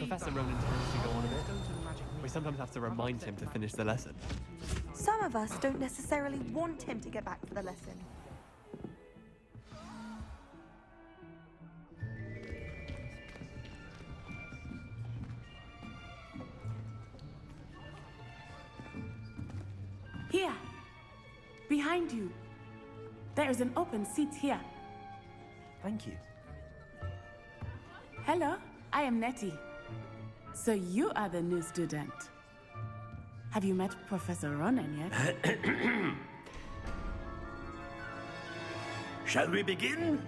Professor Ronan tends to go on a bit. We sometimes have to remind him to finish the lesson. Some of us don't necessarily want him to get back to the lesson. Here, behind you. There is an open seat here. Thank you. Hello, I am Nettie. So you are the new student. Have you met Professor Ronan yet? Shall we begin?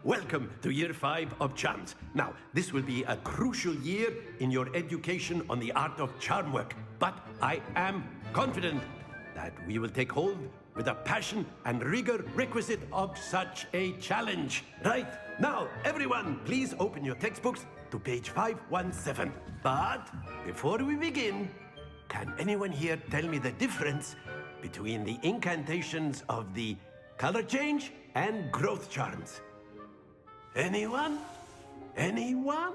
Welcome to Year 5 of Charms. Now, this will be a crucial year in your education on the art of charm work. But I am confident that we will take hold with the passion and rigor requisite of such a challenge. Right, now, everyone, please open your textbooks to page 517. But before we begin, can anyone here tell me the difference between the incantations of the color change and growth charms? Anyone? Anyone?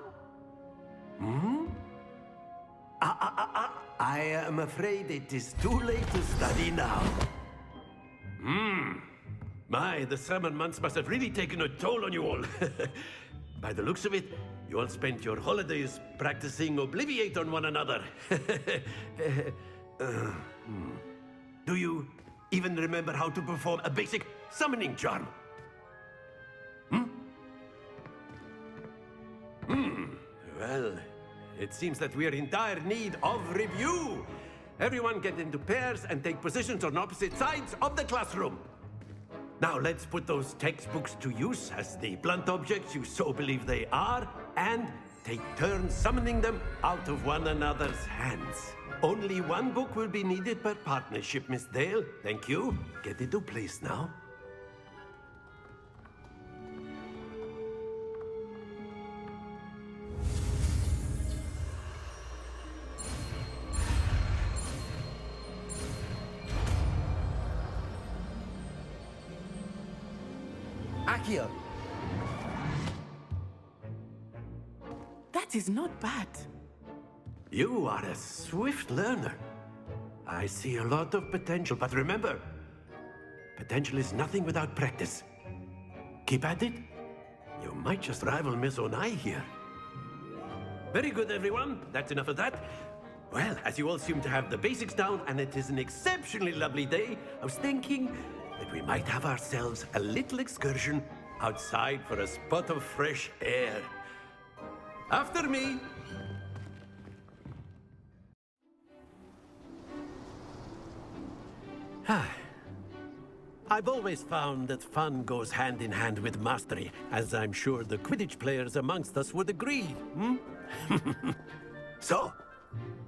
I am afraid it is too late to study now. My, the summer months must have really taken a toll on you all. By the looks of it, you all spent your holidays practicing Obliviate on one another. Do you even remember how to perform a basic summoning charm? Well, it seems that we are in dire need of review. Everyone get into pairs and take positions on opposite sides of the classroom. Now let's put those textbooks to use as the blunt objects you so believe they are, and take turns summoning them out of one another's hands. Only one book will be needed per partnership, Miss Dale. Thank you. Get into place now. Accio. That is not bad. You are a swift learner. I see a lot of potential, but remember, potential is nothing without practice. Keep at it. You might just rival Miss Onai here. Very good, everyone. That's enough of that. Well, as you all seem to have the basics down, and it is an exceptionally lovely day, I was thinking that we might have ourselves a little excursion outside for a spot of fresh air. After me. I've always found that fun goes hand in hand with mastery, as I'm sure the Quidditch players amongst us would agree. So,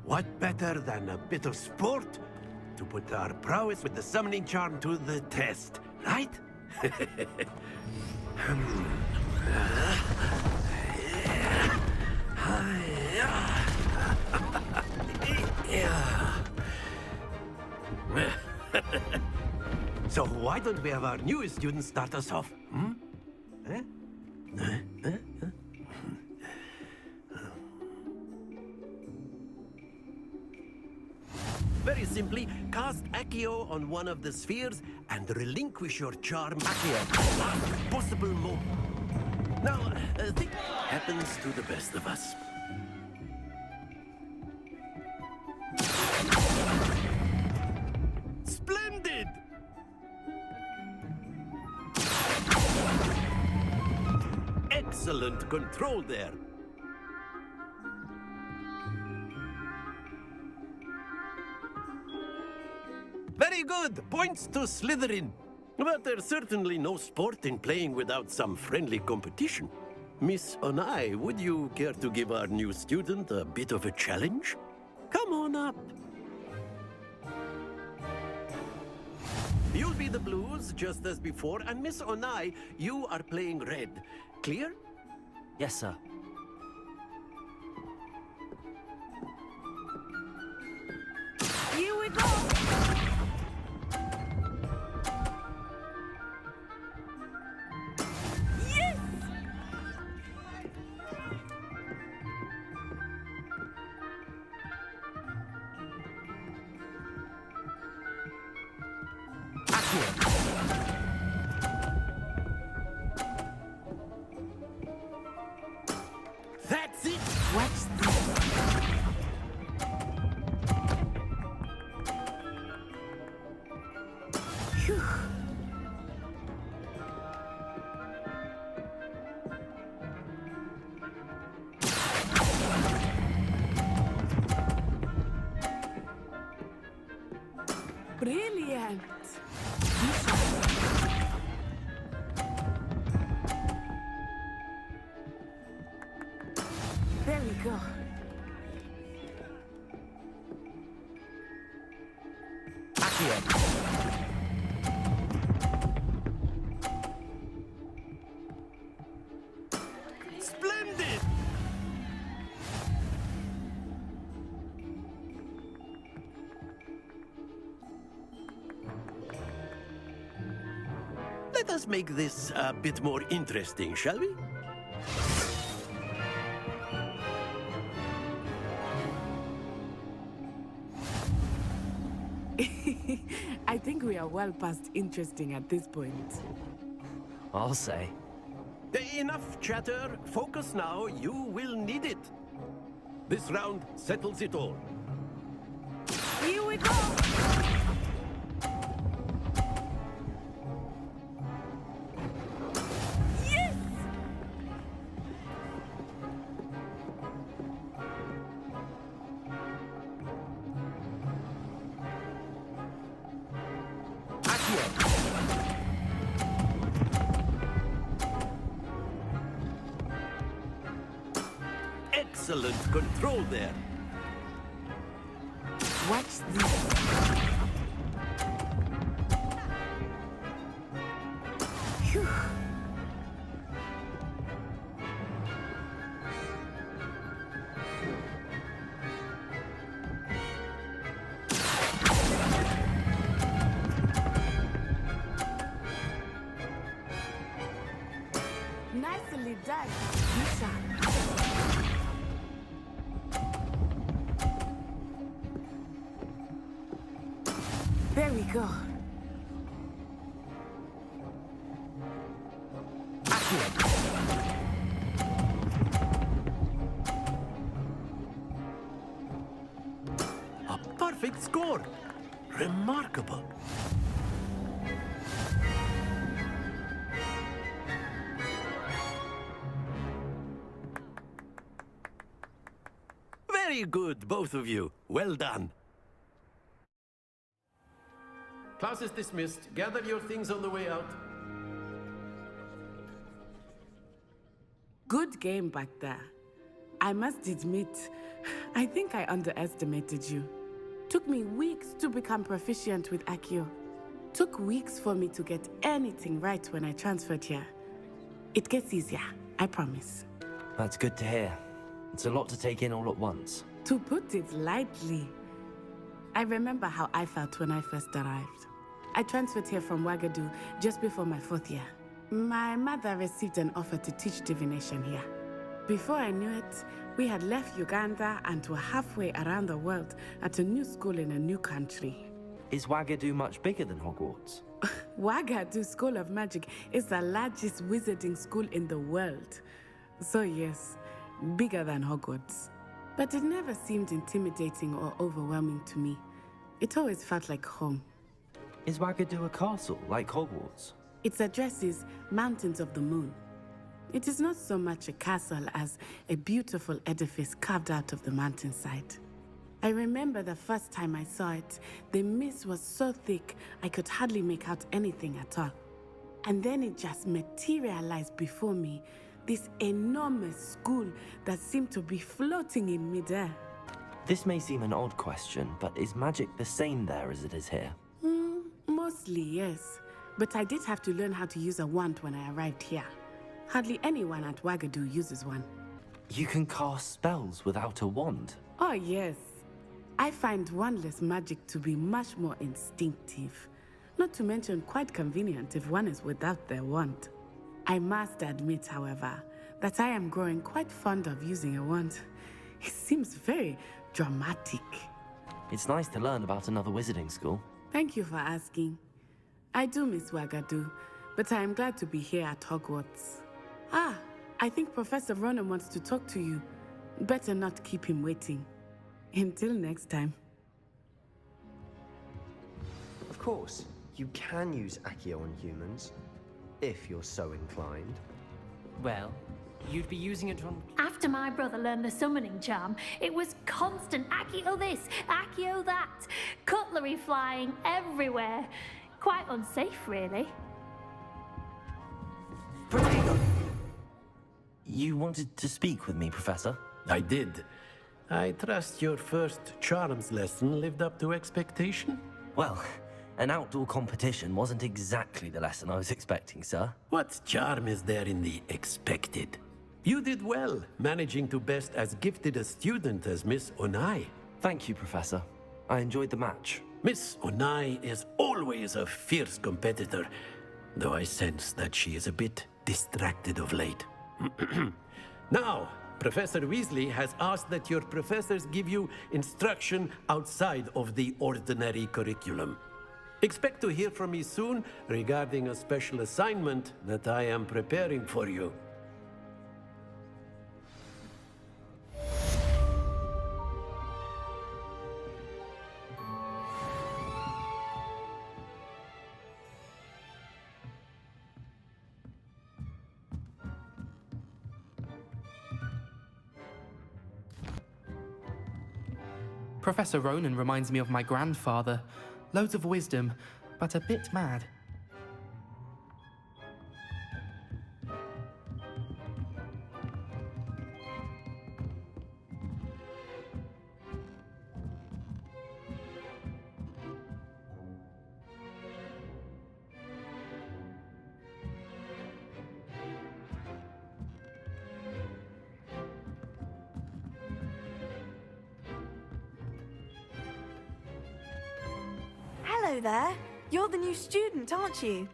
what better than a bit of sport to put our prowess with the summoning charm to the test, right? So why don't we have our newest student start us off? Very simply, cast Accio on one of the spheres and relinquish your charm Accio at the possible moment. Now, think happens to the best of us. Splendid! Excellent control there. Very good. Points to Slytherin. But there's certainly no sport in playing without some friendly competition. Miss Onai, would you care to give our new student a bit of a challenge? Come on up. You'll be the blues, just as before, and Miss Onai, you are playing red. Clear? Yes, sir. Here we go! That's it! Watch this. Phew. Brilliant. There we go. Splendid! Let us make this a bit more interesting, shall we? I think we are well past interesting at this point. I'll say. Enough chatter. Focus now. You will need it. This round settles it all. Here we go! Yes! Excellent control there. Watch this. Phew. Nicely done, Misha. There we go. A perfect score. Remarkable. Very good, both of you. Well done. Class is dismissed. Gather your things on the way out. Good game back there. I must admit, I think I underestimated you. Took me weeks to become proficient with Accio. Took weeks for me to get anything right when I transferred here. It gets easier, I promise. That's good to hear. It's a lot to take in all at once. To put it lightly, I remember how I felt when I first arrived. I transferred here from Wagadu just before my 4th year. My mother received an offer to teach divination here. Before I knew it, we had left Uganda and were halfway around the world at a new school in a new country. Is Wagadu much bigger than Hogwarts? Wagadu School of Magic is the largest wizarding school in the world. So yes, bigger than Hogwarts. But it never seemed intimidating or overwhelming to me. It always felt like home. Is Wagadu a castle, like Hogwarts? Its address is Mountains of the Moon. It is not so much a castle as a beautiful edifice carved out of the mountainside. I remember the first time I saw it, the mist was so thick I could hardly make out anything at all. And then it just materialized before me, this enormous school that seemed to be floating in midair. This may seem an odd question, but is magic the same there as it is here? Mostly, yes. But I did have to learn how to use a wand when I arrived here. Hardly anyone at Wagadu uses one. You can cast spells without a wand? Oh, yes. I find wandless magic to be much more instinctive. Not to mention quite convenient if one is without their wand. I must admit, however, that I am growing quite fond of using a wand. It seems very dramatic. It's nice to learn about another wizarding school. Thank you for asking. I do miss Wagadu, but I am glad to be here at Hogwarts. Ah, I think Professor Ronan wants to talk to you. Better not keep him waiting. Until next time. Of course, you can use Accio on humans, if you're so inclined. Well, you'd be using it on... After my brother learned the summoning charm, it was constant Accio this, Accio that. Cutlery flying everywhere. Quite unsafe, really. You wanted to speak with me, Professor? I did. I trust your first charms lesson lived up to expectation? Well, an outdoor competition wasn't exactly the lesson I was expecting, sir. What charm is there in the expected? You did well, managing to best as gifted a student as Miss Onai. Thank you, Professor. I enjoyed the match. Miss Onai is always a fierce competitor, though I sense that she is a bit distracted of late. Now, Professor Weasley has asked that your professors give you instruction outside of the ordinary curriculum. Expect to hear from me soon regarding a special assignment that I am preparing for you. Professor Ronan reminds me of my grandfather. Loads of wisdom, but a bit mad. Hello there. You're the new student, aren't you?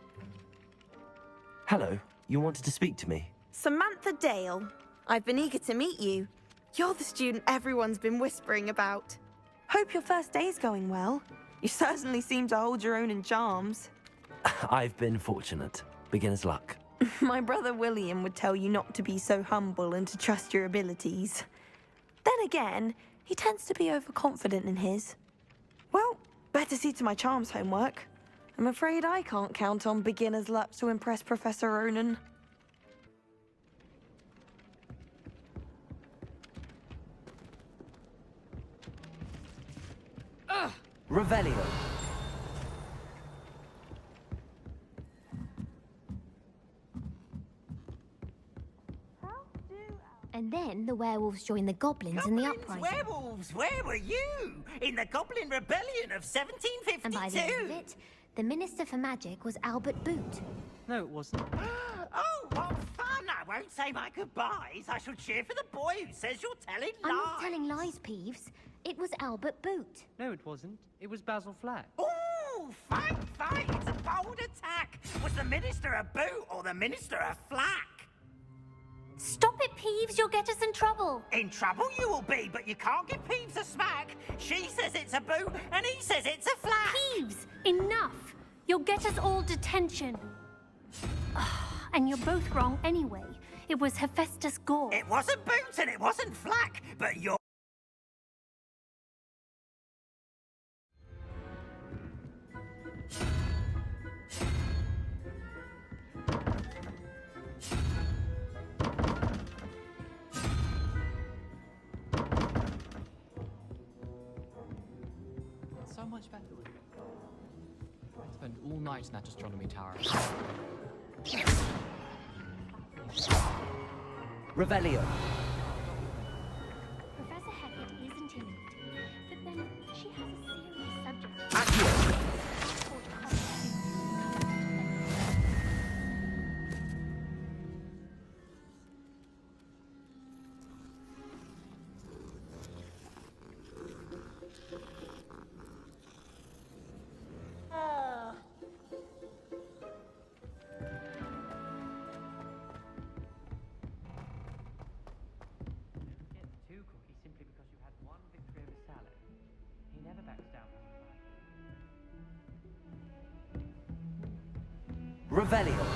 Hello, you wanted to speak to me? Samantha Dale. I've been eager to meet you. You're the student everyone's been whispering about. Hope your first day's going well. You certainly seem to hold your own in charms. I've been fortunate. Beginner's luck. My brother William would tell you not to be so humble and to trust your abilities. Then again, he tends to be overconfident in his. Well, better see to my charms homework. I'm afraid I can't count on beginner's luck to impress Professor Ronan. Revelio. And then the werewolves joined the goblins in the uprising. Werewolves, where were you? In the Goblin Rebellion of 1752? And by the end of it, the Minister for Magic was Albert Boot. No, it wasn't. Oh, what fun! I won't say my goodbyes. I shall cheer for the boy who says you're telling lies. I'm not telling lies, Peeves. It was Albert Boot. No, it wasn't. It was Basil Flack. Ooh, fight! It's a bold attack. Was the Minister a boot or the Minister a flack? Stop it, Peeves. You'll get us in trouble. In trouble you will be, but you can't give Peeves a smack. She says it's a boot, and he says it's a flack. Peeves, enough. You'll get us all detention. And you're both wrong anyway. It was Hephaestus Gore. It wasn't boot and it wasn't flack, but you're... So much better. I spent all night in that astronomy tower. Revelio. Professor Hecat is intimidating, but then she has a serious subject. Accio. Revelio.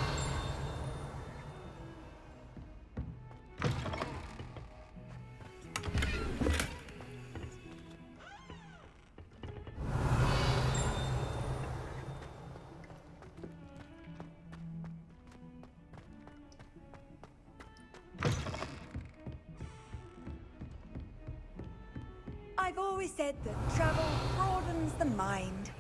I've always said that travel broadens the mind.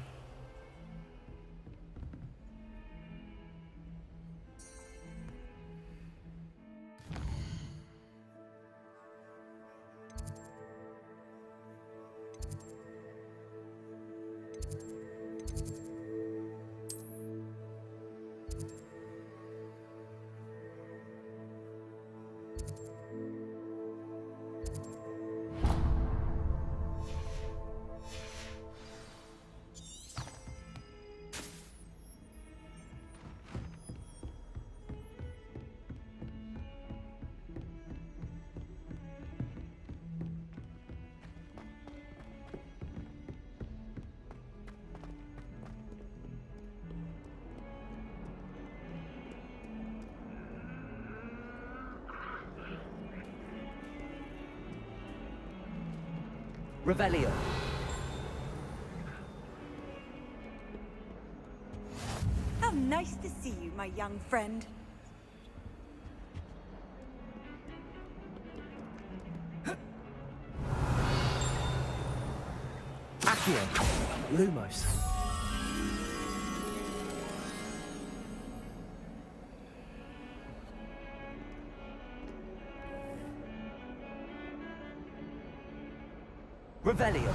Revelio. How nice to see you, my young friend. Accio. Lumos. Revelio.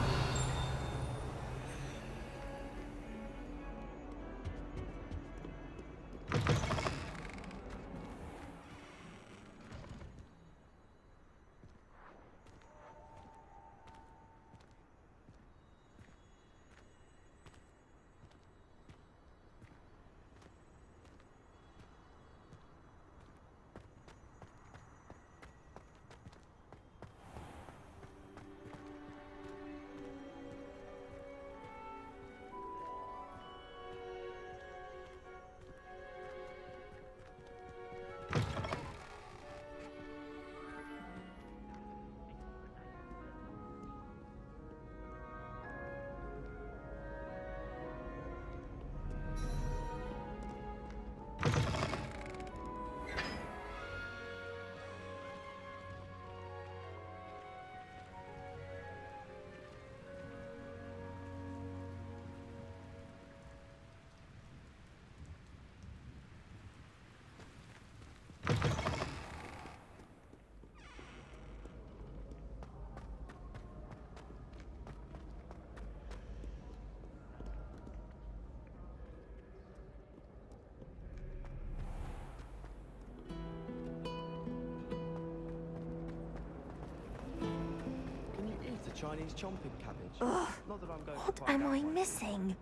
Chinese chomping cabbage. Ugh, Not that I'm going what to quite am that I way. missing?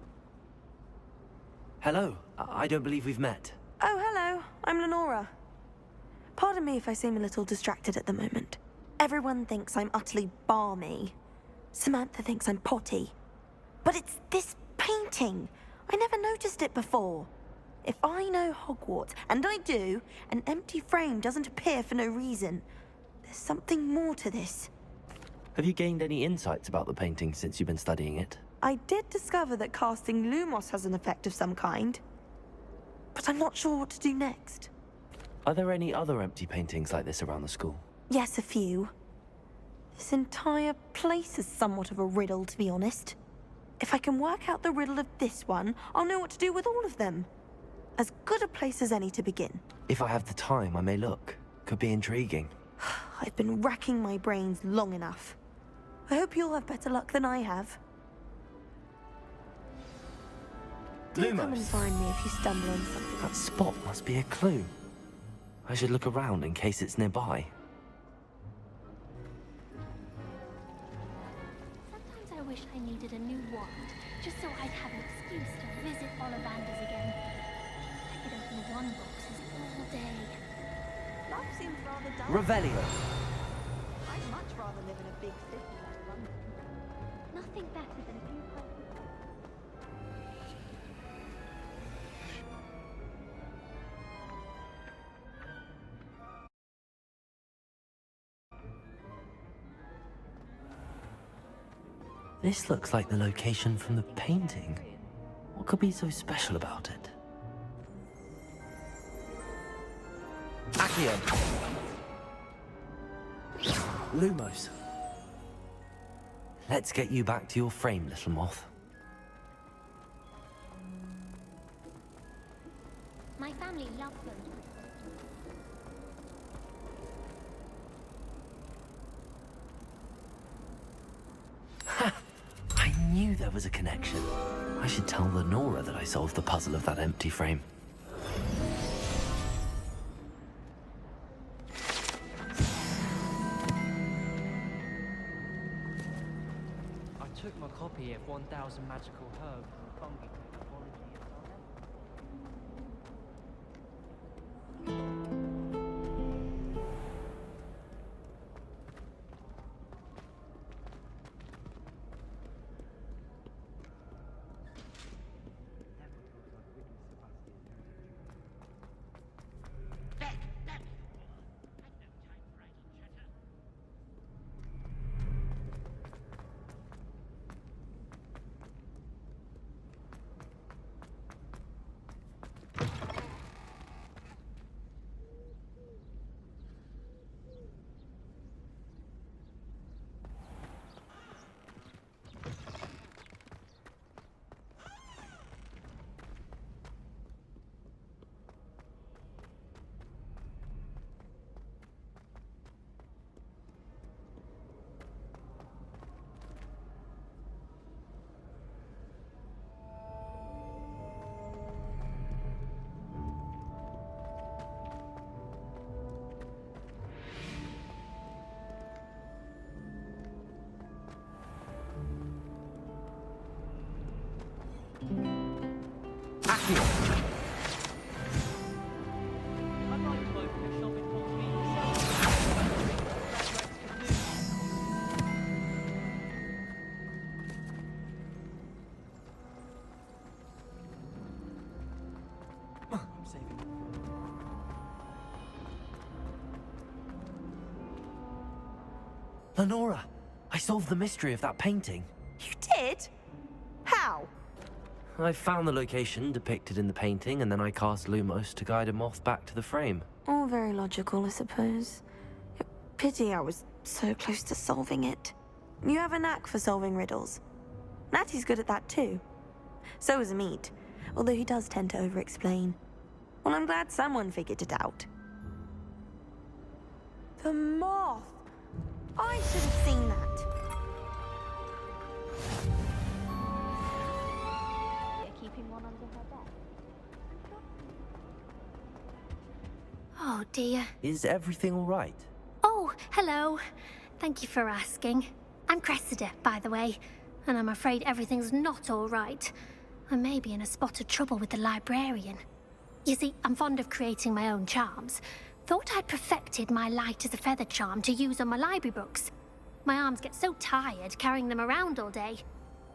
Hello. I don't believe we've met. Oh, hello. I'm Lenora. Pardon me if I seem a little distracted at the moment. Everyone thinks I'm utterly balmy. Samantha thinks I'm potty. But it's this painting. I never noticed it before. If I know Hogwarts, and I do, an empty frame doesn't appear for no reason. There's something more to this. Have you gained any insights about the painting since you've been studying it? I did discover that casting Lumos has an effect of some kind. But I'm not sure what to do next. Are there any other empty paintings like this around the school? Yes, a few. This entire place is somewhat of a riddle, to be honest. If I can work out the riddle of this one, I'll know what to do with all of them. As good a place as any to begin. If I have the time, I may look. Could be intriguing. I've been racking my brains long enough. I hope you'll have better luck than I have. Do come and find me if you stumble on something. That spot must be a clue. I should look around in case it's nearby. Sometimes I wish I needed a new wand, just so I'd have an excuse to visit Ollivanders again. I could open wand boxes all day. Life seems rather dull. Revelio. I'd much rather live in a big city like London. Nothing better than a few This looks like the location from the painting. What could be so special about it? Accio! Lumos! Let's get you back to your frame, little moth. My family loved them. I knew there was a connection. I should tell Lenora that I solved the puzzle of that empty frame. I took my copy of 1000 Magical Herbs and Fungi Technology assignment. Lenora! I solved the mystery of that painting. You did? How? I found the location depicted in the painting, and then I cast Lumos to guide a moth back to the frame. All very logical, I suppose. Pity I was so close to solving it. You have a knack for solving riddles. Natty's good at that too. So is Meat, although he does tend to over-explain. Well, I'm glad someone figured it out. The moth! I should have seen that. Keeping one under her bed. Oh dear. Is everything all right? Oh, hello. Thank you for asking. I'm Cressida, by the way, and I'm afraid everything's not all right. I may be in a spot of trouble with the librarian. You see, I'm fond of creating my own charms. Thought I'd perfected my light as a feather charm to use on my library books. My arms get so tired carrying them around all day.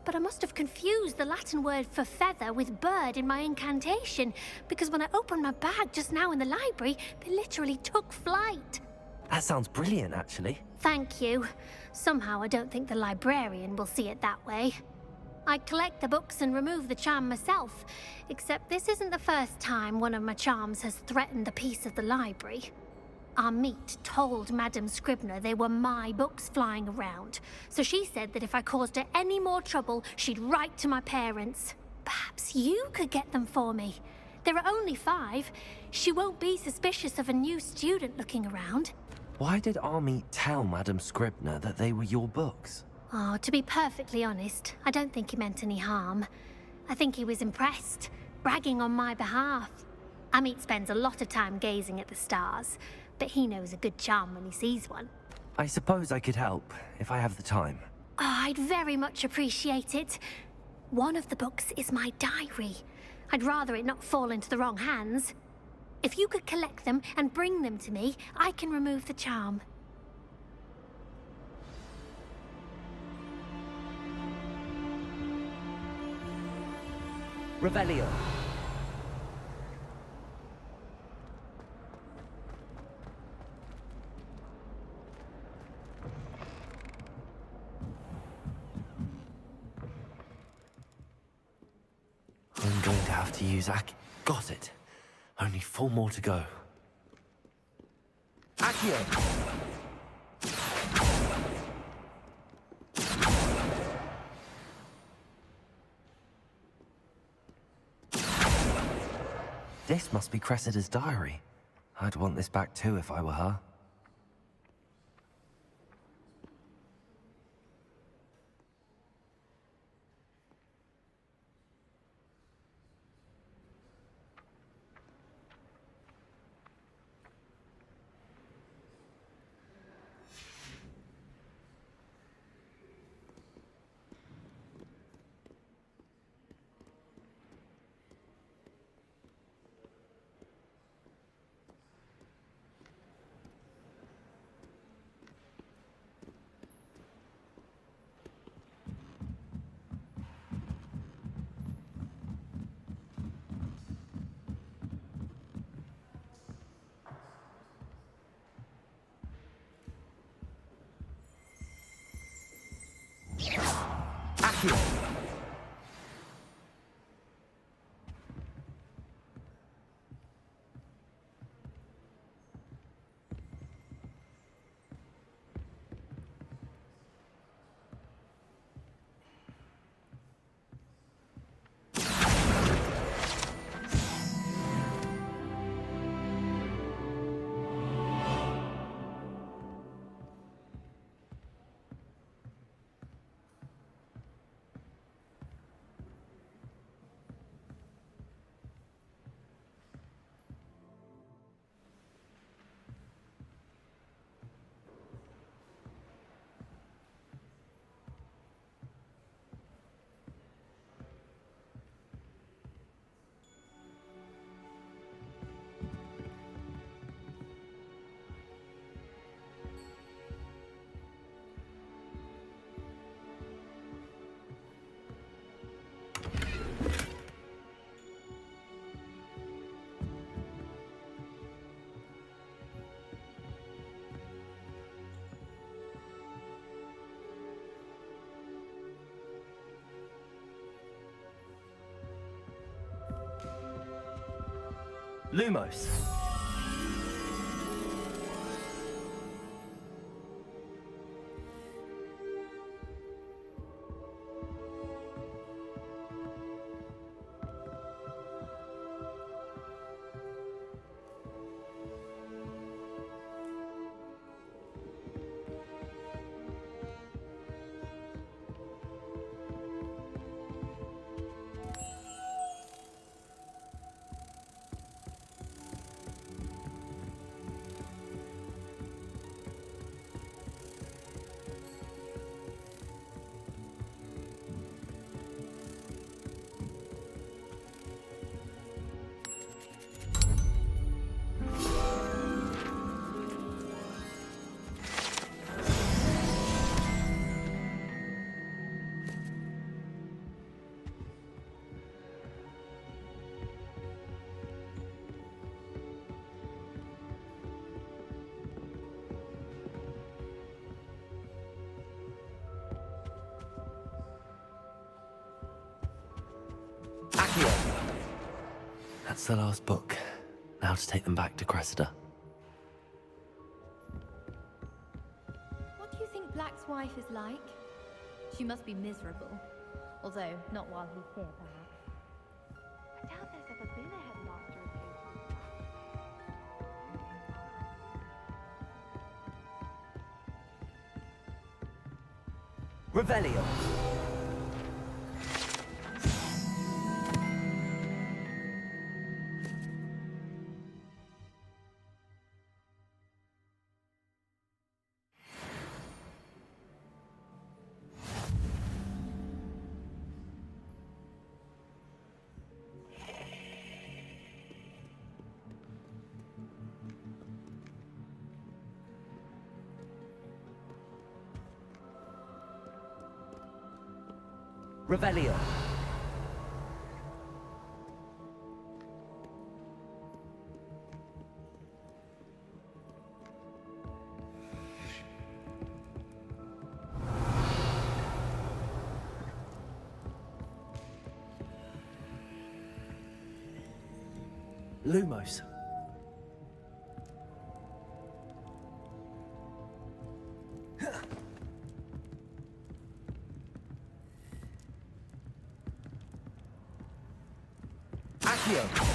But I must have confused the Latin word for feather with bird in my incantation, because when I opened my bag just now in the library, they literally took flight. That sounds brilliant, actually. Thank you. Somehow I don't think the librarian will see it that way. I collect the books and remove the charm myself, except this isn't the first time one of my charms has threatened the peace of the library. Our meat told Madame Scribner they were my books flying around, so she said that if I caused her any more trouble, she'd write to my parents. Perhaps you could get them for me. There are only 5. She won't be suspicious of a new student looking around. Why did Army tell Madame Scribner that they were your books? Oh, to be perfectly honest, I don't think he meant any harm. I think he was impressed, bragging on my behalf. Amit spends a lot of time gazing at the stars, but he knows a good charm when he sees one. I suppose I could help, if I have the time. Oh, I'd very much appreciate it. One of the books is my diary. I'd rather it not fall into the wrong hands. If you could collect them and bring them to me, I can remove the charm. Revelio. I'm going to have to use Got it. Only 4 more to go. Accio! This must be Cressida's diary. I'd want this back too if I were her. Accio! Lumos. That's the last book. Now to take them back to Cressida. What do you think Black's wife is like? She must be miserable. Although, not while he's here, perhaps. I doubt there's ever been a headmaster of Revelio. Revelio. Lumos. Accio.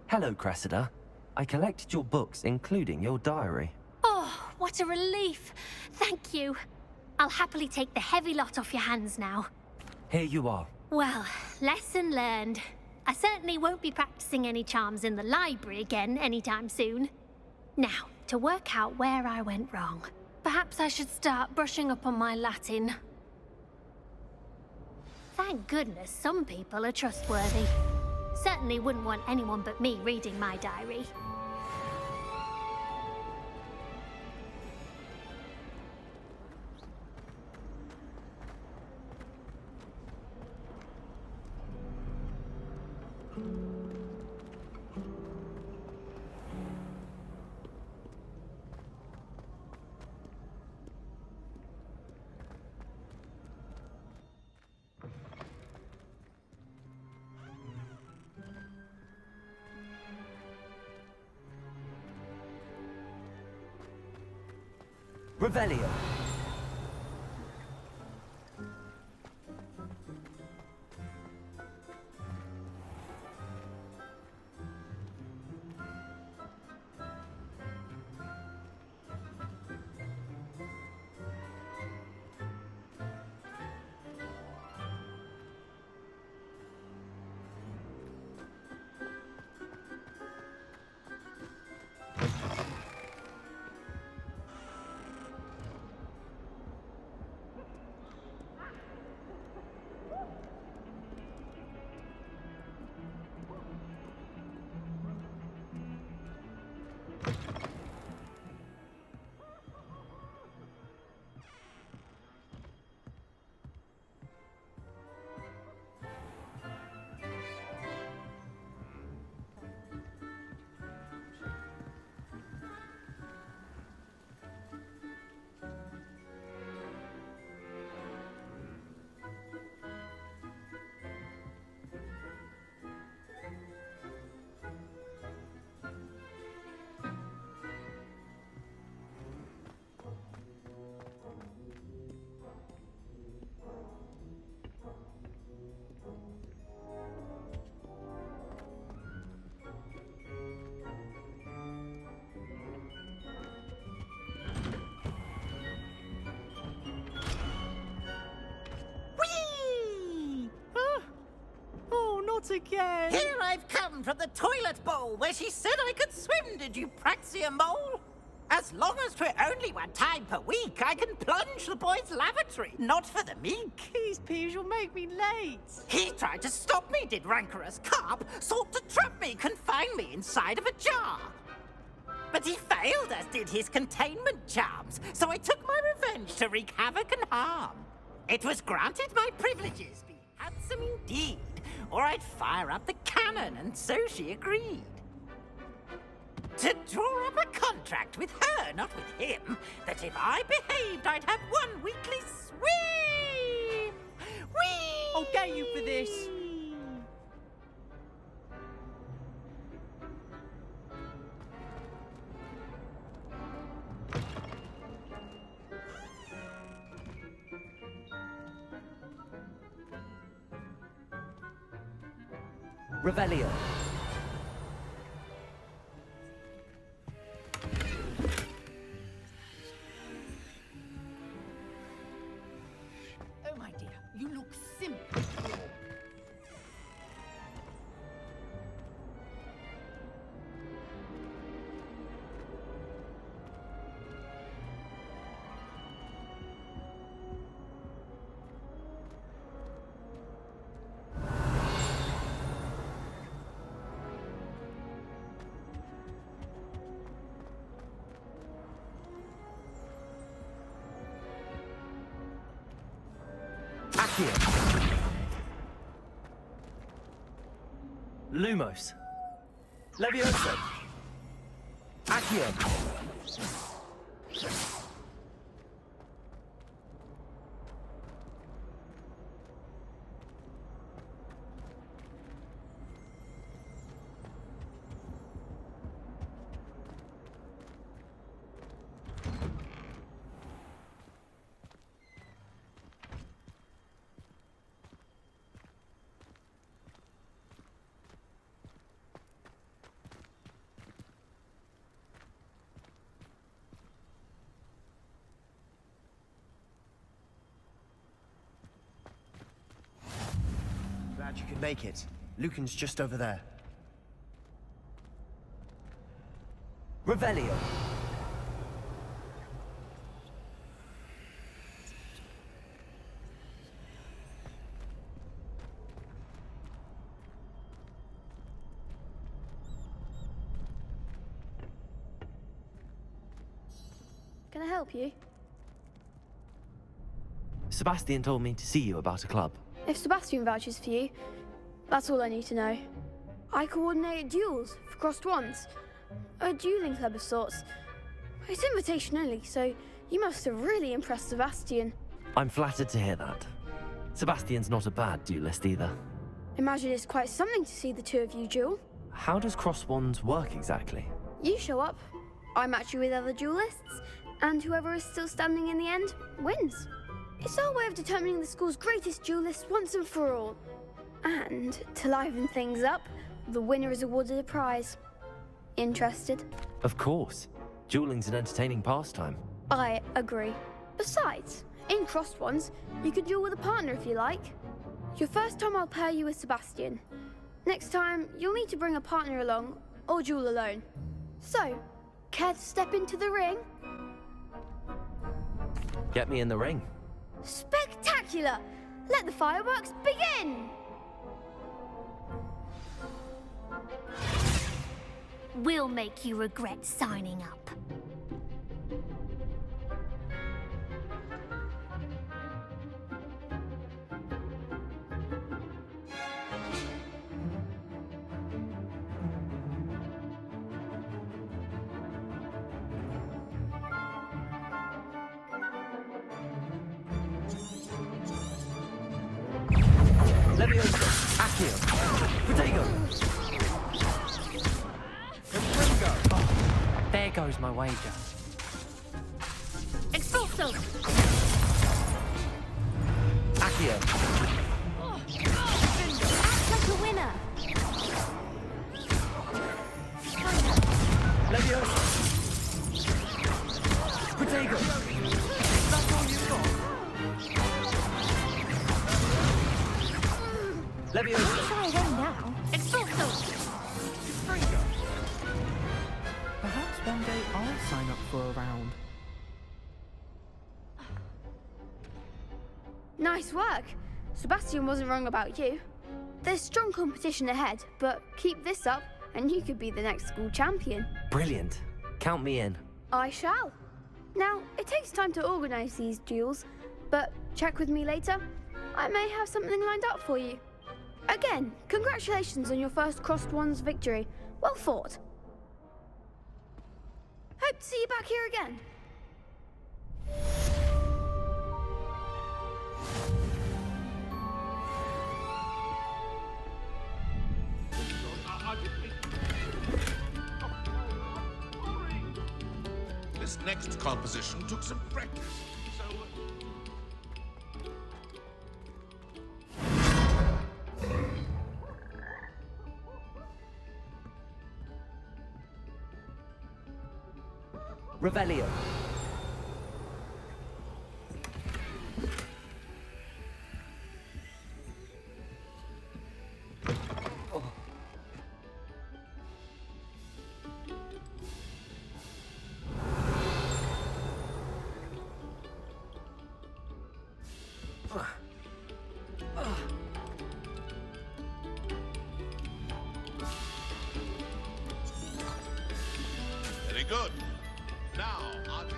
Hello, Cressida. I collected your books, including your diary. Oh, what a relief. Thank you. I'll happily take the heavy lot off your hands now. Here you are. Well, lesson learned. I certainly won't be practicing any charms in the library again anytime soon. Now, to work out where I went wrong. Perhaps I should start brushing up on my Latin. Thank goodness some people are trustworthy. Certainly wouldn't want anyone but me reading my diary. Revelio. Again. Here I've come from the toilet bowl where she said I could swim, did you praxia mole? As long as 'twere only one time per week, I can plunge the boy's lavatory, not for the meek. These peas will make me late. He tried to stop me, did rancorous carp, sought to trap me, confine me inside of a jar. But he failed, as did his containment charms, so I took my revenge to wreak havoc and harm. It was granted my privileges be handsome indeed, or I'd fire up the cannon, and so she agreed. To draw up a contract with her, not with him, that if I behaved, I'd have one weekly swim! Whee! I'll get you for this. Revelio. Accio. Lumos. Levioso. Accio. Glad you could make it. Lucan's just over there. Revelio. Can I help you? Sebastian told me to see you about a club. If Sebastian vouches for you, that's all I need to know. I coordinate duels for crossed wands. A dueling club of sorts. It's invitation only, so you must have really impressed Sebastian. I'm flattered to hear that. Sebastian's not a bad duelist either. Imagine it's quite something to see the two of you duel. How does cross wands work exactly? You show up, I match you with other duelists, and whoever is still standing in the end wins. It's our way of determining the school's greatest duelist once and for all. And to liven things up, the winner is awarded a prize. Interested? Of course. Dueling's an entertaining pastime. I agree. Besides, in crossed ones, you can duel with a partner if you like. Your first time I'll pair you with Sebastian. Next time, you'll need to bring a partner along, or duel alone. So, care to step into the ring? Get me in the ring. Spectacular! Let the fireworks begin! We'll make you regret signing up. Levioso. Accio. Protego. There goes my wager. Expulso! Accio. Act like a winner! Levioso. Protego. That's all you got. Levioso. Try again now. Expulso! Perhaps one day I'll sign up for a round. Nice work. Sebastian wasn't wrong about you. There's strong competition ahead, but keep this up and you could be the next school champion. Brilliant. Count me in. I shall. Now, it takes time to organise these duels, but check with me later. I may have something lined up for you. Again, congratulations on your first crossed wands victory. Well fought. Hope to see you back here again. This next composition took some practice, so... Revelio. Very good. Now, artists.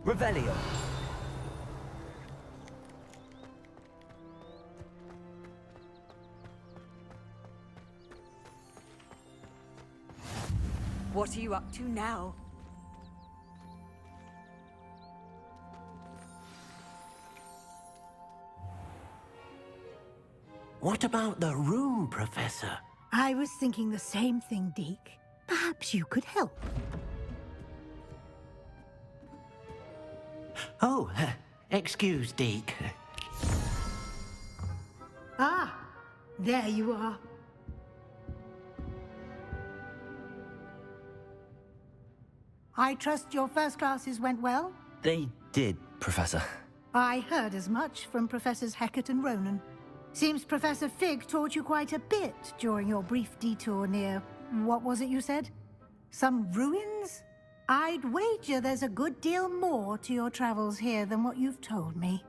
Revelio. What are you up to now? What about the room, Professor? I was thinking the same thing, Deke. Perhaps you could help. Oh, excuse, Deke. Ah, there you are. I trust your first classes went well? They did, Professor. I heard as much from Professors Hecat and Ronan. Seems Professor Fig taught you quite a bit during your brief detour near... what was it you said? Some ruins? I'd wager there's a good deal more to your travels here than what you've told me.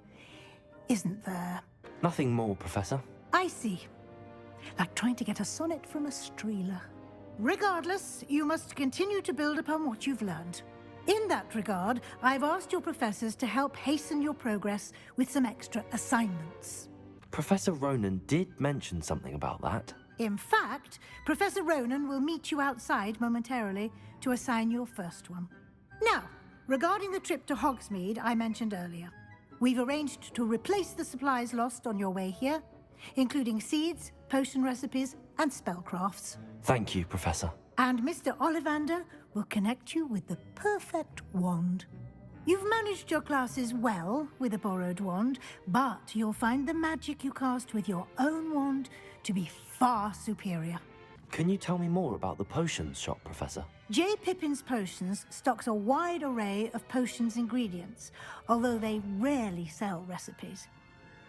Isn't there? Nothing more, Professor. I see. Like trying to get a sonnet from a streeler. Regardless, you must continue to build upon what you've learned. In that regard, I've asked your professors to help hasten your progress with some extra assignments. Professor Ronan did mention something about that. In fact, Professor Ronan will meet you outside momentarily to assign your first one. Now, regarding the trip to Hogsmeade I mentioned earlier, we've arranged to replace the supplies lost on your way here, including seeds, potion recipes, and spellcrafts. Thank you, Professor. And Mr. Ollivander will connect you with the perfect wand. You've managed your classes well with a borrowed wand, but you'll find the magic you cast with your own wand to be far superior. Can you tell me more about the potions shop, Professor? J. Pippin's Potions stocks a wide array of potions ingredients, although they rarely sell recipes.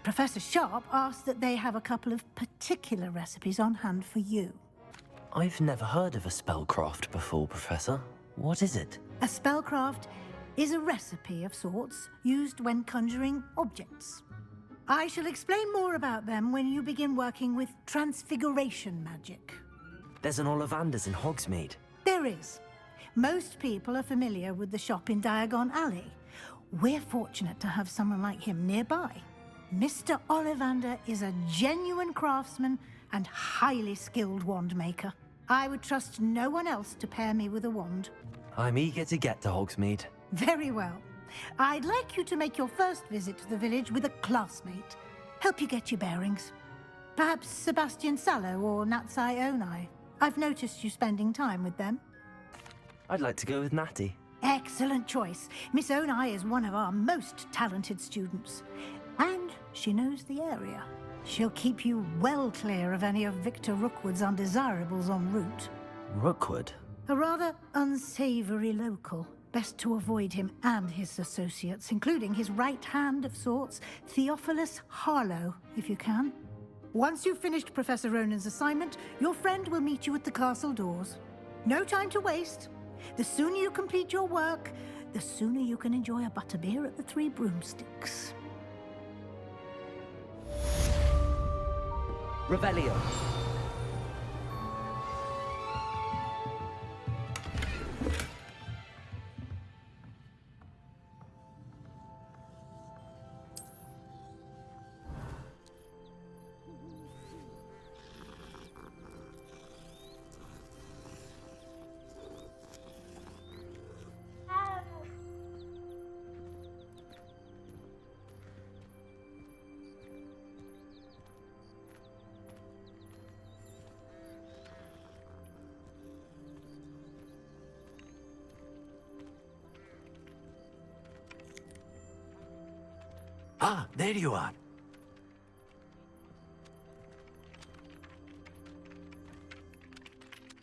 Professor Sharp asked that they have a couple of particular recipes on hand for you. I've never heard of a spellcraft before, Professor. What is it? A spellcraft is a recipe of sorts used when conjuring objects. I shall explain more about them when you begin working with transfiguration magic. There's an Ollivander's in Hogsmeade. There is. Most people are familiar with the shop in Diagon Alley. We're fortunate to have someone like him nearby. Mr. Ollivander is a genuine craftsman and highly skilled wand maker. I would trust no one else to pair me with a wand. I'm eager to get to Hogsmeade. Very well. I'd like you to make your first visit to the village with a classmate. Help you get your bearings. Perhaps Sebastian Sallow or Natsai Onai. I've noticed you spending time with them. I'd like to go with Natty. Excellent choice. Miss Onai is one of our most talented students. And she knows the area. She'll keep you well clear of any of Victor Rookwood's undesirables en route. Rookwood? A rather unsavory local. Best to avoid him and his associates, including his right hand of sorts, Theophilus Harlow, if you can. Once you've finished Professor Ronan's assignment, your friend will meet you at the castle doors. No time to waste. The sooner you complete your work, the sooner you can enjoy a butterbeer at the Three Broomsticks. Revelio. Ah, there you are.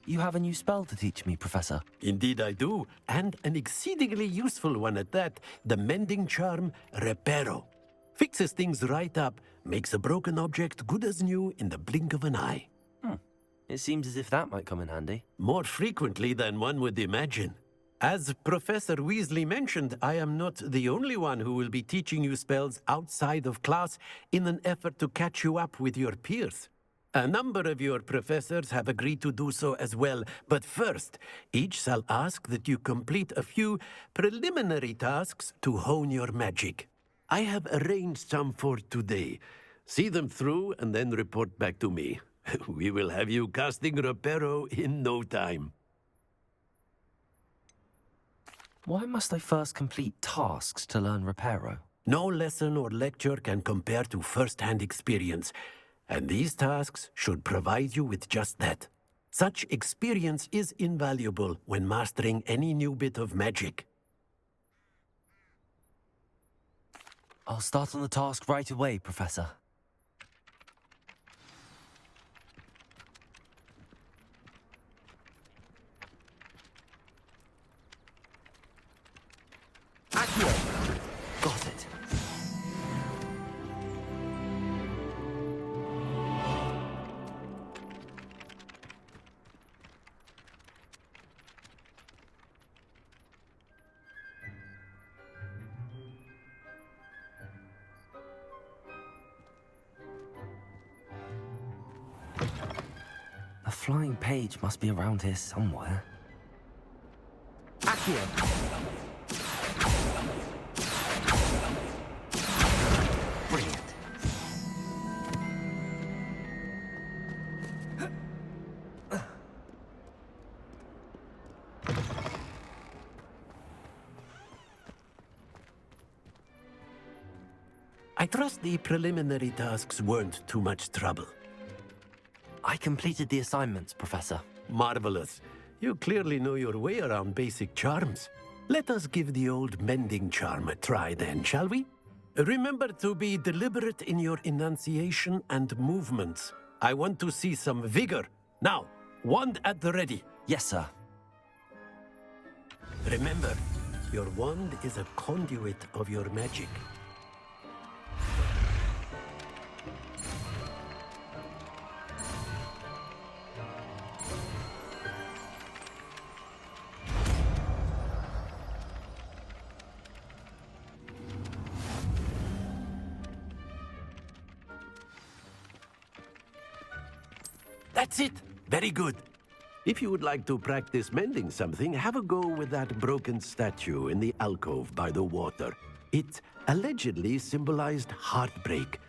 You have a new spell to teach me, Professor. Indeed I do, and an exceedingly useful one at that. The mending charm, Reparo. Fixes things right up, makes a broken object good as new in the blink of an eye. It seems as if that might come in handy. More frequently than one would imagine. As Professor Weasley mentioned, I am not the only one who will be teaching you spells outside of class in an effort to catch you up with your peers. A number of your professors have agreed to do so as well, but first, each shall ask that you complete a few preliminary tasks to hone your magic. I have arranged some for today. See them through and then report back to me. We will have you casting Reparo in no time. Why must I first complete tasks to learn Reparo? No lesson or lecture can compare to first-hand experience, and these tasks should provide you with just that. Such experience is invaluable when mastering any new bit of magic. I'll start on the task right away, Professor. Got it. A flying page must be around here somewhere. Accio! Brilliant. I trust the preliminary tasks weren't too much trouble. I completed the assignments, Professor. Marvelous. You clearly know your way around basic charms. Let us give the old mending charm a try then, shall we? Remember to be deliberate in your enunciation and movements. I want to see some vigor. Now, wand at the ready. Yes, sir. Remember, your wand is a conduit of your magic. That's it! Very good. If you would like to practice mending something, have a go with that broken statue in the alcove by the water. It allegedly symbolized heartbreak.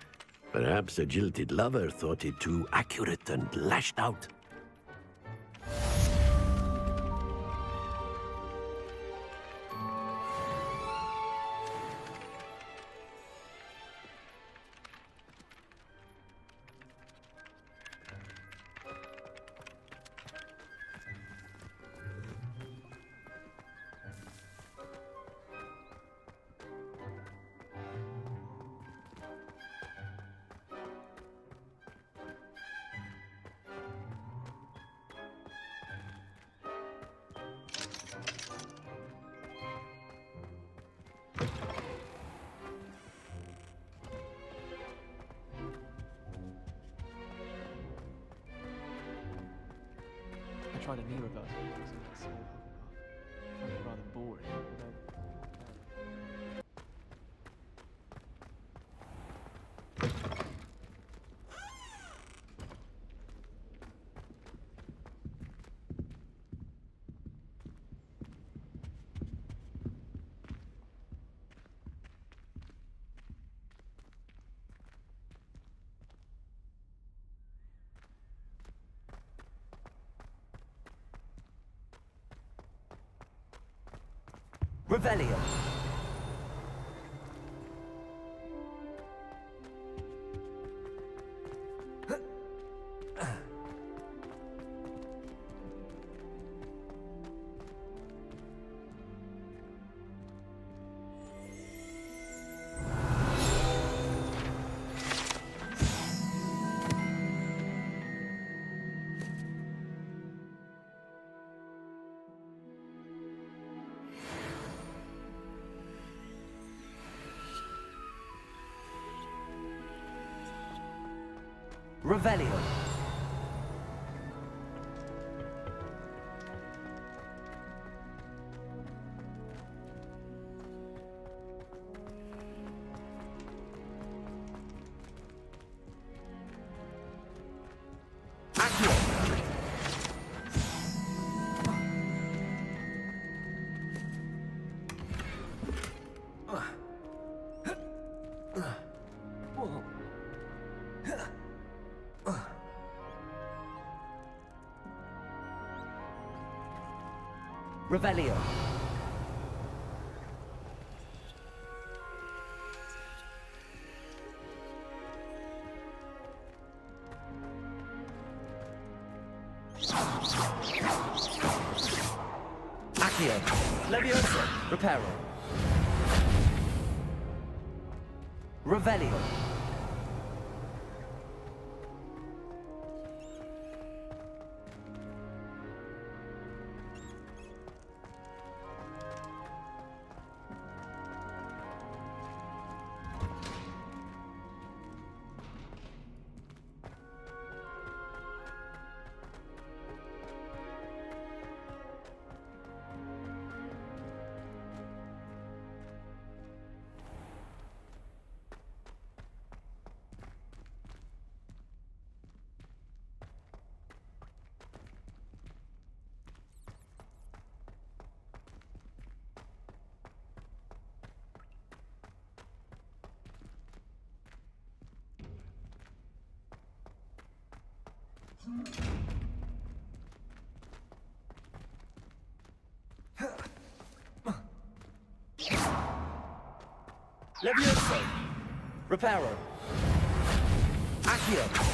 Perhaps a jilted lover thought it too accurate and lashed out. I tried a knee reversal because I saw I found it rather boring. Revelio. Revelio. Revelio. Accio. Leviosa. Reparo. Revelio. Levioso. Reparo. Accio.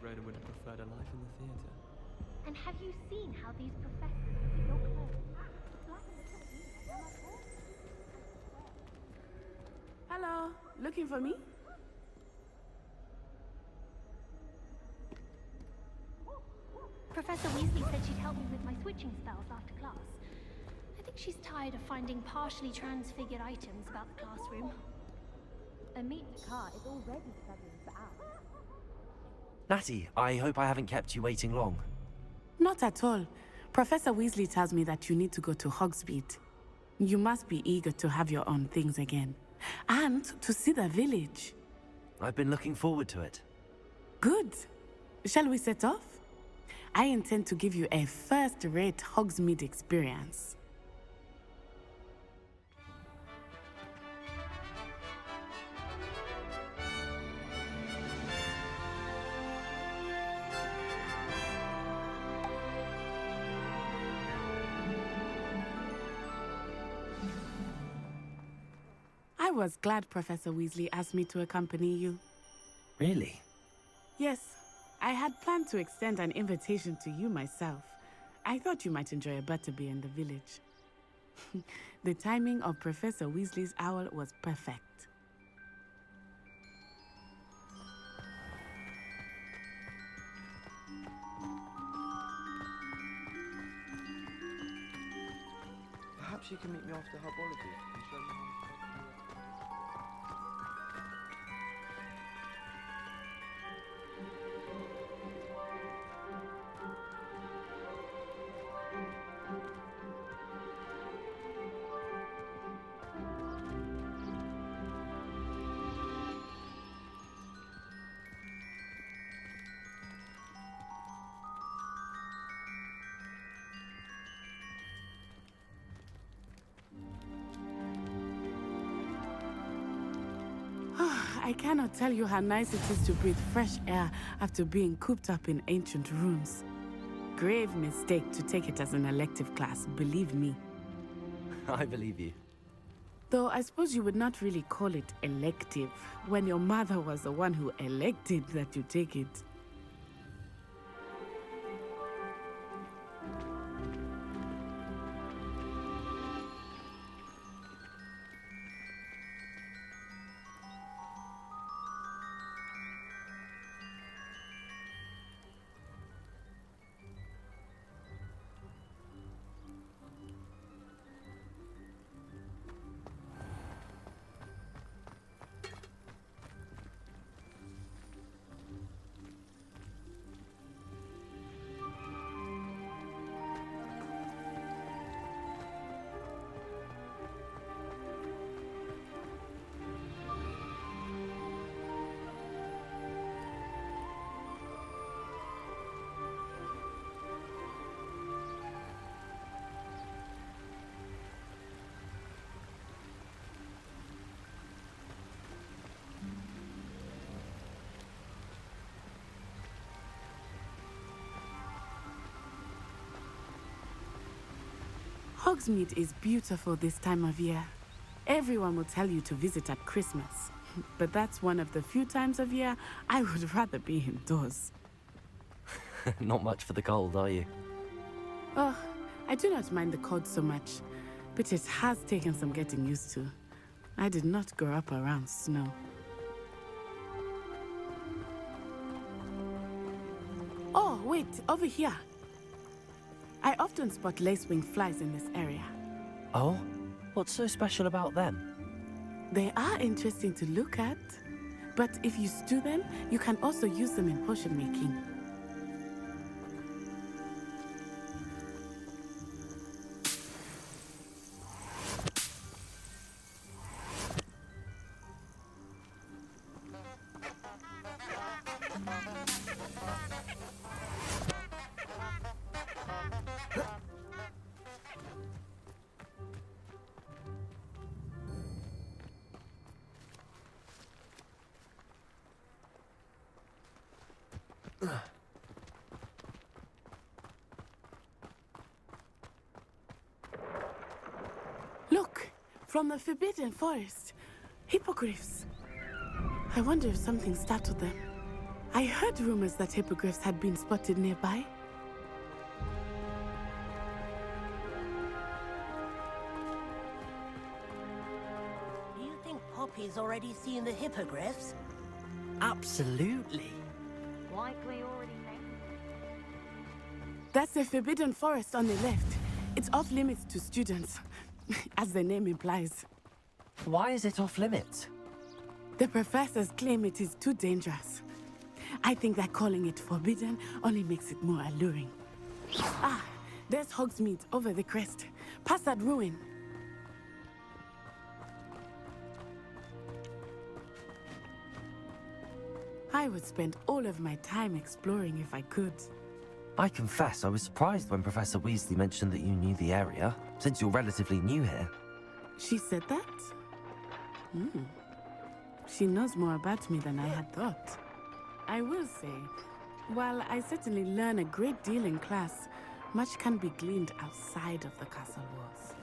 Rhoda would have preferred a life in the theatre. And have you seen how these professors look at your clothes? Black and the Hello, looking for me? Professor Weasley said she'd help me with my switching spells after class. I think she's tired of finding partially transfigured items about the classroom. Amit Carr is already studying for hours. Natty, I hope I haven't kept you waiting long. Not at all. Professor Weasley tells me that you need to go to Hogsmeade. You must be eager to have your own things again. And to see the village. I've been looking forward to it. Good. Shall we set off? I intend to give you a first-rate Hogsmeade experience. I was glad Professor Weasley asked me to accompany you. Really? Yes, I had planned to extend an invitation to you myself. I thought you might enjoy a butterbeer in the village. The timing of Professor Weasley's owl was perfect. Perhaps you can meet me after herbology and show me how. I cannot tell you how nice it is to breathe fresh air after being cooped up in ancient rooms. Grave mistake to take it as an elective class, believe me. I believe you. Though I suppose you would not really call it elective when your mother was the one who elected that you take it. Hogsmeade is beautiful this time of year. Everyone will tell you to visit at Christmas. But that's one of the few times of year I would rather be indoors. Not much for the cold, are you? Oh, I do not mind the cold so much, but it has taken some getting used to. I did not grow up around snow. Oh, wait, over here. I often spot lacewing flies in this area. Oh? What's so special about them? They are interesting to look at, but if you stew them, you can also use them in potion making. Look, from the Forbidden Forest, hippogriffs. I wonder if something startled them. I heard rumors that hippogriffs had been spotted nearby. Do you think Poppy's already seen the hippogriffs? Absolutely. Likely already named. That's the Forbidden Forest on the left. It's off limits to students, as the name implies. Why is it off limits? The professors claim it is too dangerous. I think that calling it forbidden only makes it more alluring. Ah, there's Hogsmeade over the crest. Past that ruin. I would spend all of my time exploring if I could. I confess I was surprised when Professor Weasley mentioned that you knew the area, since you're relatively new here. She said that? She knows more about me than I had thought. I will say, while I certainly learn a great deal in class, much can be gleaned outside of the castle walls.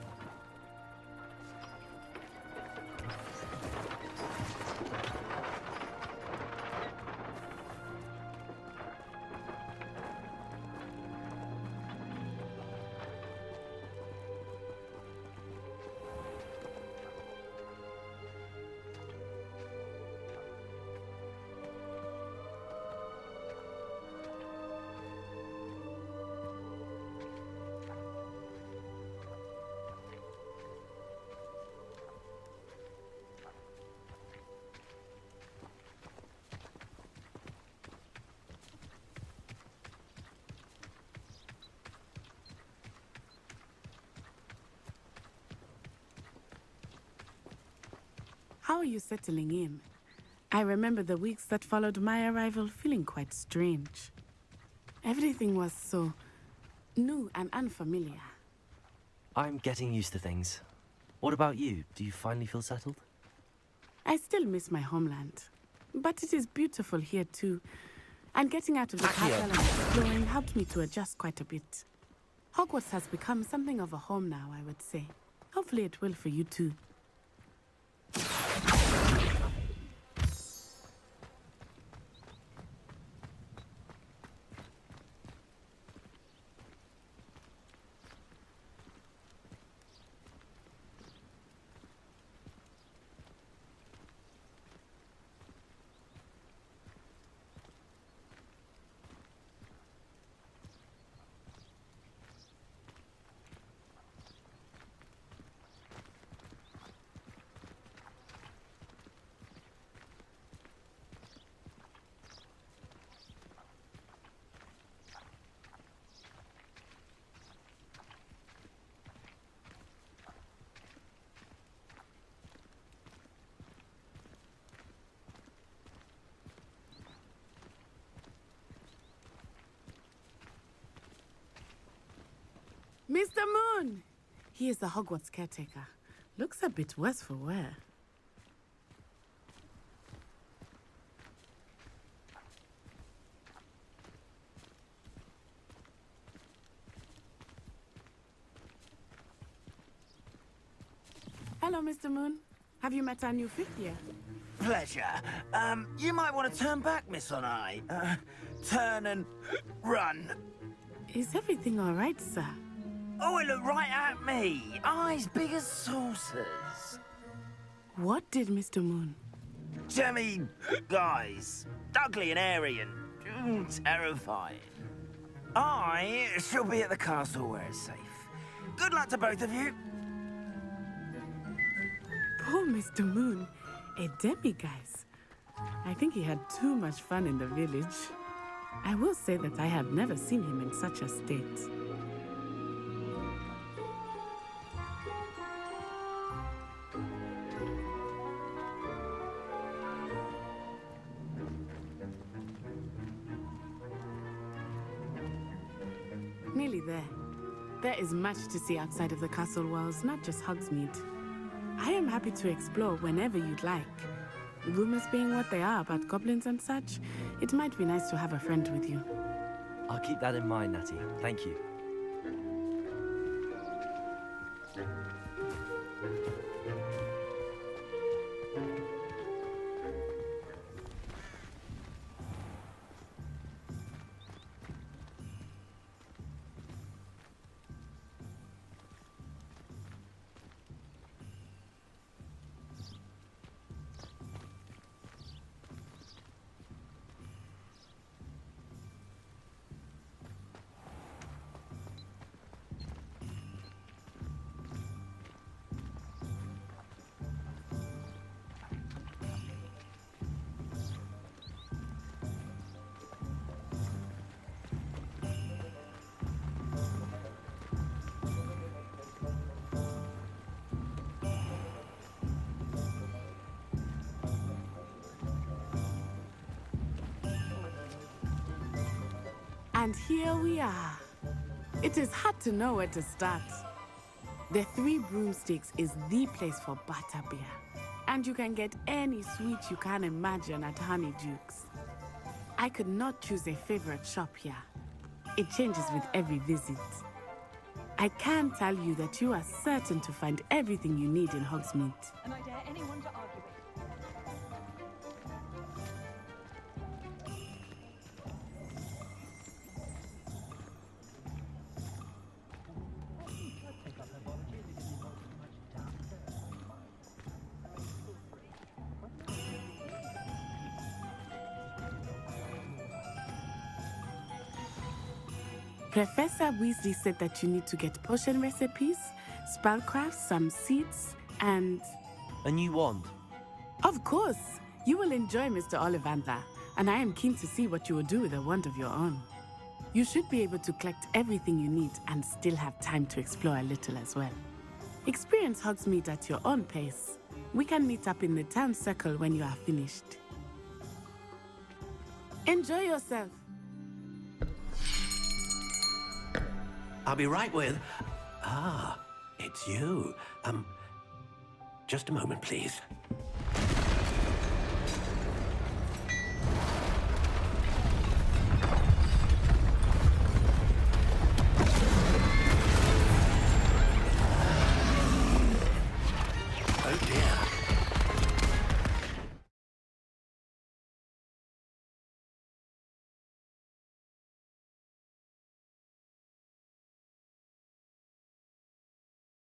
How are you settling in? I remember the weeks that followed my arrival feeling quite strange. Everything was so new and unfamiliar. I'm getting used to things. What about you? Do you finally feel settled? I still miss my homeland, but it is beautiful here too. And getting out of the castle and exploring helped me to adjust quite a bit. Hogwarts has become something of a home now, I would say. Hopefully it will for you too. Mr. Moon! He is the Hogwarts caretaker. Looks a bit worse for wear. Hello, Mr. Moon. Have you met our new fifth year? Pleasure. You might want to turn back, Miss Onai. Turn and run. Is everything all right, sir? Oh, it looked right at me. Eyes big as saucers. What did Mr. Moon? Jemmy, guys. Ugly and airy and terrifying. I shall be at the castle where it's safe. Good luck to both of you. Poor Mr. Moon. A demiguise. I think he had too much fun in the village. I will say that I have never seen him in such a state. Nearly there. There is much to see outside of the castle walls, not just Hogsmeade. I am happy to explore whenever you'd like. Rumors being what they are about goblins and such, it might be nice to have a friend with you. I'll keep that in mind, Natty. Thank you. And here we are. It is hard to know where to start. The Three Broomsticks is the place for butterbeer. And you can get any sweet you can imagine at Honeydukes. I could not choose a favorite shop here. It changes with every visit. I can tell you that you are certain to find everything you need in Hogsmeade. And I dare anyone to argue with. Professor Weasley said that you need to get potion recipes, spellcraft, some seeds, and... A new wand. Of course! You will enjoy Mr. Ollivander, and I am keen to see what you will do with a wand of your own. You should be able to collect everything you need and still have time to explore a little as well. Experience Hogsmeade at your own pace. We can meet up in the town circle when you are finished. Enjoy yourself! I'll be right with... Ah, it's you. Just a moment, please.